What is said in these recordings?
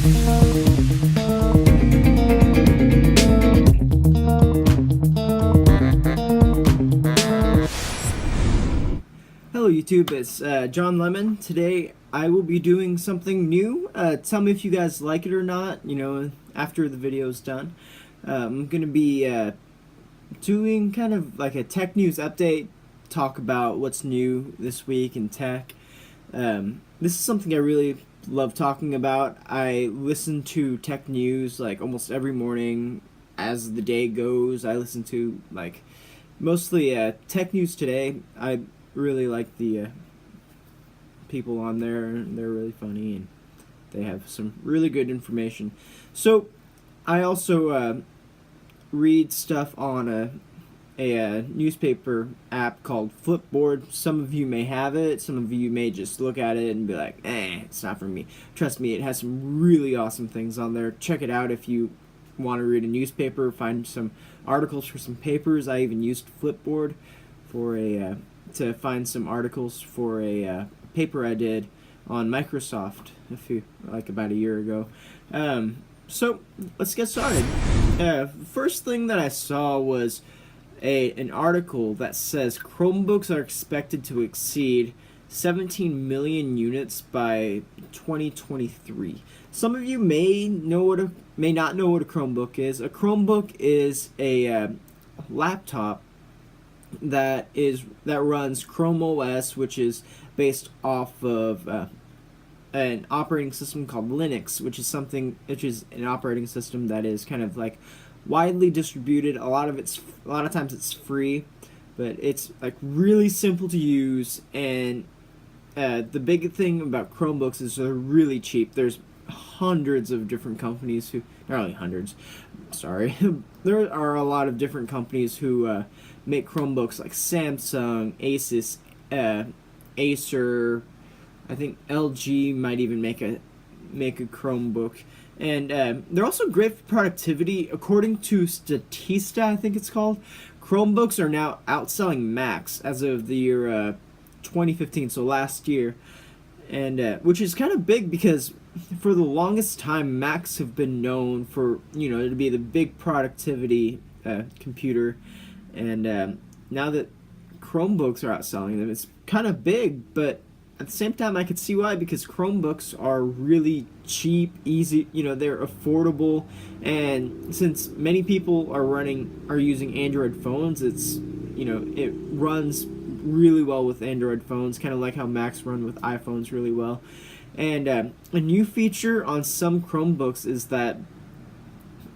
Hello YouTube, it's John Lemon. Today I will be doing something new. Tell me if you guys like it or not, after the video is done. I'm going to be doing kind of like a tech news update, talk about what's new this week in tech. This is something I really love talking about. I listen to tech news like almost every morning as the day goes. I listen to like mostly tech news today. I really like the people on there. They're really funny and they have some really good information. So I also read stuff on a newspaper app called Flipboard. Some of you may have it. Some of you may just look at it and be like, it's not for me. Trust me, it has some really awesome things on there. Check it out if you want to read a newspaper, find some articles for some papers. I even used Flipboard for to find some articles for a paper I did on Microsoft about a year ago. So let's get started. First thing that I saw was an article that says Chromebooks are expected to exceed 17 million units by 2023. Some of you may not know what a Chromebook is. A Chromebook is a laptop that runs Chrome OS, which is based off of an operating system called Linux, which is an operating system that is kind of like widely distributed. A lot of times it's free, but it's like really simple to use. And the big thing about Chromebooks is they're really cheap. There's hundreds of different companies not really hundreds, sorry. There are a lot of different companies who make Chromebooks, like Samsung, Asus, Acer. I think LG might even make a Chromebook, and they're also great for productivity. According to Statista, I think it's called, Chromebooks are now outselling Macs as of the year 2015, so last year, and which is kind of big because for the longest time Macs have been known for to be the big productivity computer, and now that Chromebooks are outselling them, it's kind of big. But at the same time, I could see why, because Chromebooks are really cheap, easy, they're affordable, and since many people are using Android phones, it runs really well with Android phones, kind of like how Macs run with iPhones really well. And a new feature on some Chromebooks is that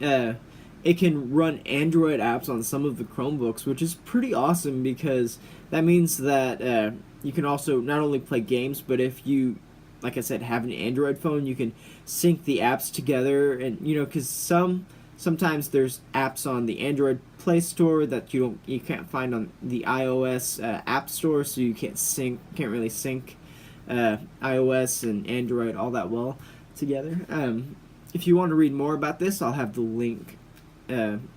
it can run Android apps on some of the Chromebooks, which is pretty awesome, because that means that you can also not only play games, but if you, like I said, have an Android phone, you can sync the apps together. And because sometimes there's apps on the Android Play Store that you can't find on the iOS App Store, so you can't really sync iOS and Android all that well together. If you want to read more about this, I'll have the link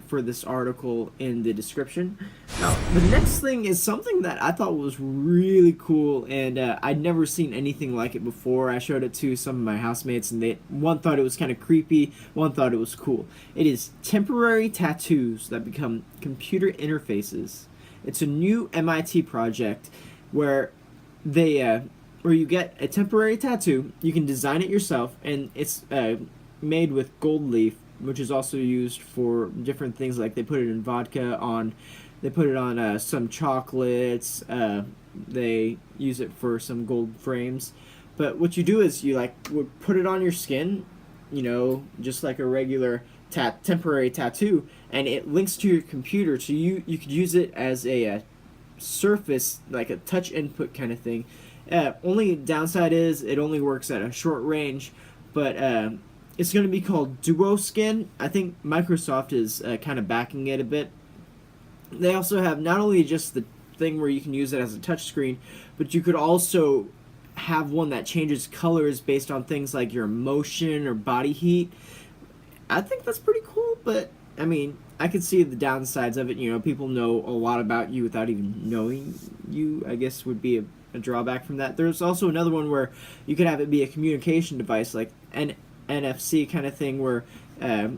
for this article in the description. Now, the next thing is something that I thought was really cool, and I'd never seen anything like it before. I showed it to some of my housemates, and one thought it was kind of creepy, one thought it was cool. It is temporary tattoos that become computer interfaces. It's a new MIT project where where you get a temporary tattoo, you can design it yourself, and it's made with gold leaf, which is also used for different things, like they put it in vodka, they put it on some chocolates, they use it for some gold frames. But what you do is you would put it on your skin, just like a regular temporary tattoo, and it links to your computer, so you could use it as a surface, like a touch input kind of thing. Only downside is it only works at a short range, but it's going to be called Duo Skin. I think Microsoft is kind of backing it a bit. They also have not only just the thing where you can use it as a touchscreen, but you could also have one that changes colors based on things like your emotion or body heat. I think that's pretty cool, but I mean, I could see the downsides of it. People know a lot about you without even knowing you, I guess, would be a drawback from that. There's also another one where you could have it be a communication device, like an NFC kind of thing where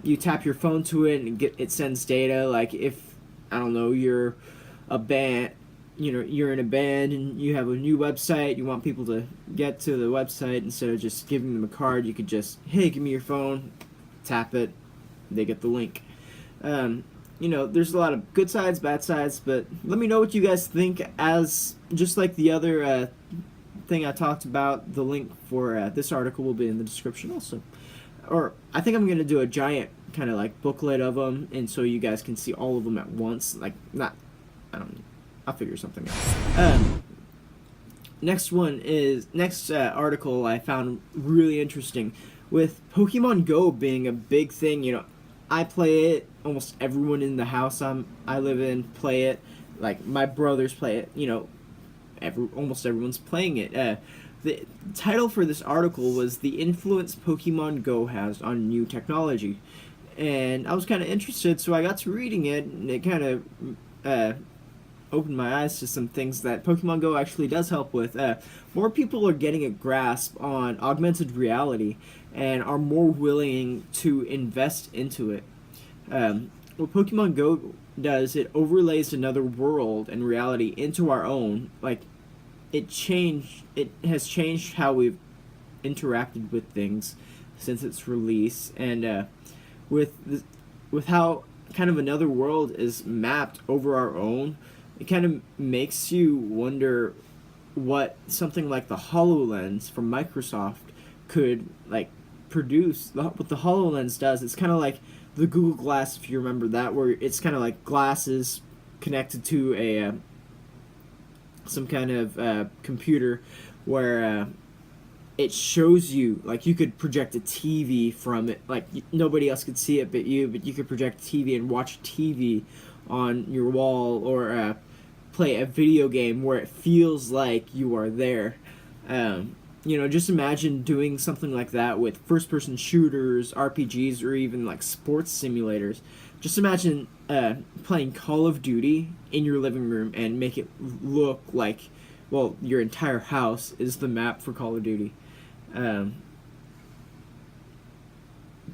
you tap your phone to it and it sends data. Like if, I don't know, you're a band, you're in a band and you have a new website, you want people to get to the website instead of just giving them a card, you could just, hey, give me your phone, tap it, they get the link. There's a lot of good sides, bad sides, but let me know what you guys think. As just like the other thing I talked about, the link for this article will be in the description also. Or I think I'm gonna do a giant kind of like booklet of them, and so you guys can see all of them at once. Like not, I don't know. I'll figure something out. Next article I found really interesting. With Pokemon Go being a big thing, I play it. Almost everyone in the house I live in play it. Like my brothers play it. Almost everyone's playing it. The title for this article was "The Influence Pokemon Go Has on New Technology," and I was kind of interested, so I got to reading it, and it kind of opened my eyes to some things that Pokemon Go actually does help with. More people are getting a grasp on augmented reality and are more willing to invest into it. What Pokemon Go does, it overlays another world and reality into our own. Like, it has changed how we've interacted with things since its release, and with how kind of another world is mapped over our own, it kind of makes you wonder what something like the HoloLens from Microsoft could like produce. What the HoloLens does, it's kind of like the Google Glass, if you remember that, where it's kind of like glasses connected to a some kind of computer where it shows you, like you could project a TV from it, like nobody else could see it but you could project a TV and watch TV on your wall, or play a video game where it feels like you are there. Just imagine doing something like that with first-person shooters, RPGs, or even like sports simulators. Just imagine playing Call of Duty in your living room and make it look like, well, your entire house is the map for Call of Duty.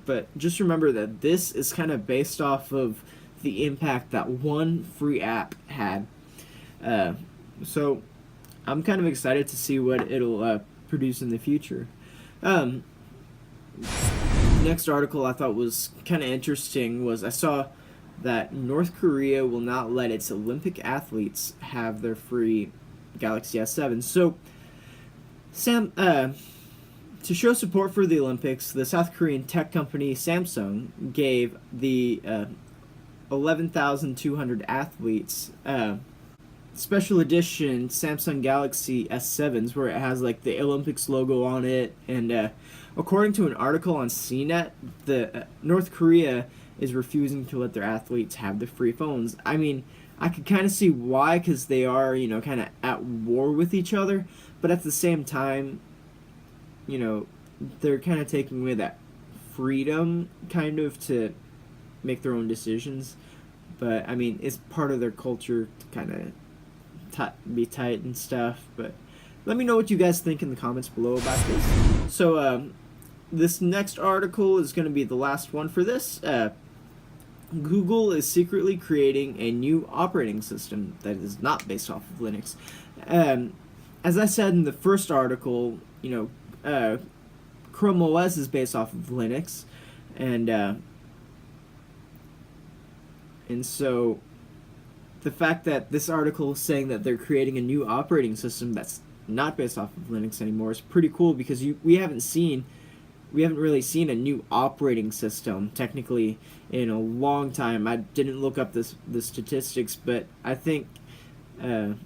But just remember that this is kind of based off of the impact that one free app had. So I'm kind of excited to see what it'll produce in the future. Next article I thought was kind of interesting was I saw that North Korea will not let its Olympic athletes have their free Galaxy S7. So, to show support for the Olympics, the South Korean tech company Samsung gave the 11,200 athletes special edition Samsung Galaxy S7s, where it has like the Olympics logo on it, and according to an article on CNET, the North Korea is refusing to let their athletes have the free phones. I mean, I could kind of see why, because they are, kind of at war with each other, but at the same time, they're kind of taking away that freedom, kind of, to make their own decisions. But, I mean, it's part of their culture to kind of be tight and stuff. But let me know what you guys think in the comments below about this. So, this next article is going to be the last one for this. Google is secretly creating a new operating system that is not based off of Linux. As I said in the first article, Chrome OS is based off of Linux, and so the fact that this article is saying that they're creating a new operating system that's not based off of Linux anymore is pretty cool, because we haven't really seen a new operating system technically in a long time. I didn't look up the statistics, but I think I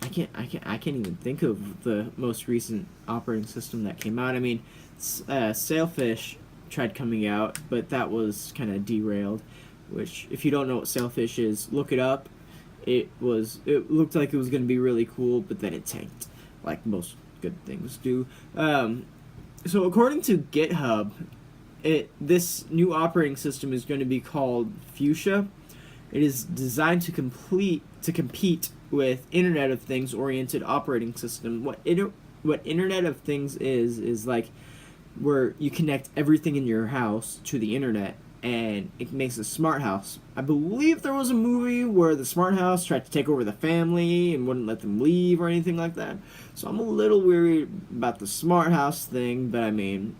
can't even think of the most recent operating system that came out. I mean, Sailfish tried coming out, but that was kind of derailed. Which, if you don't know what Sailfish is, look it up. It looked like it was going to be really cool, but then it tanked, like most good things do. So according to GitHub, this new operating system is going to be called Fuchsia. It is designed to compete with Internet of Things oriented operating system. What Internet of Things is like where you connect everything in your house to the internet and it makes a smart house. I believe there was a movie where the smart house tried to take over the family and wouldn't let them leave or anything like that. So I'm a little weary about the smart house thing, but I mean,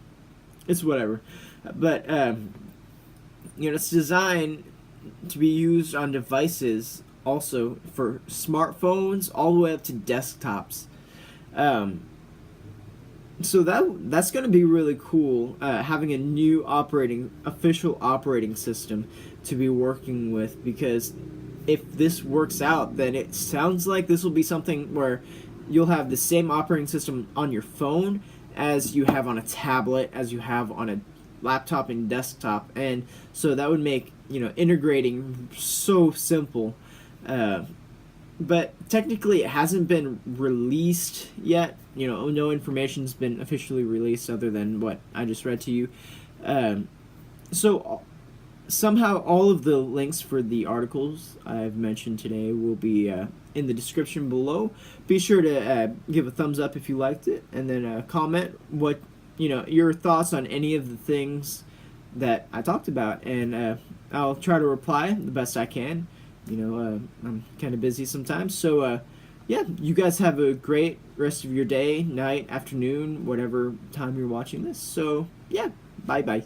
it's whatever. But it's designed to be used on devices also for smartphones all the way up to desktops. Um, so that's going to be really cool, having a new official operating system to be working with, because if this works out, then it sounds like this will be something where you'll have the same operating system on your phone as you have on a tablet, as you have on a laptop and desktop, and so that would make integrating so simple. But technically, it hasn't been released yet. No information's been officially released other than what I just read to you. So somehow all of the links for the articles I've mentioned today will be in the description below. Be sure to give a thumbs up if you liked it, and then comment what your thoughts on any of the things that I talked about, and I'll try to reply the best I can. I'm kind of busy sometimes, so yeah, you guys have a great rest of your day, night, afternoon, whatever time you're watching this. So yeah, bye bye.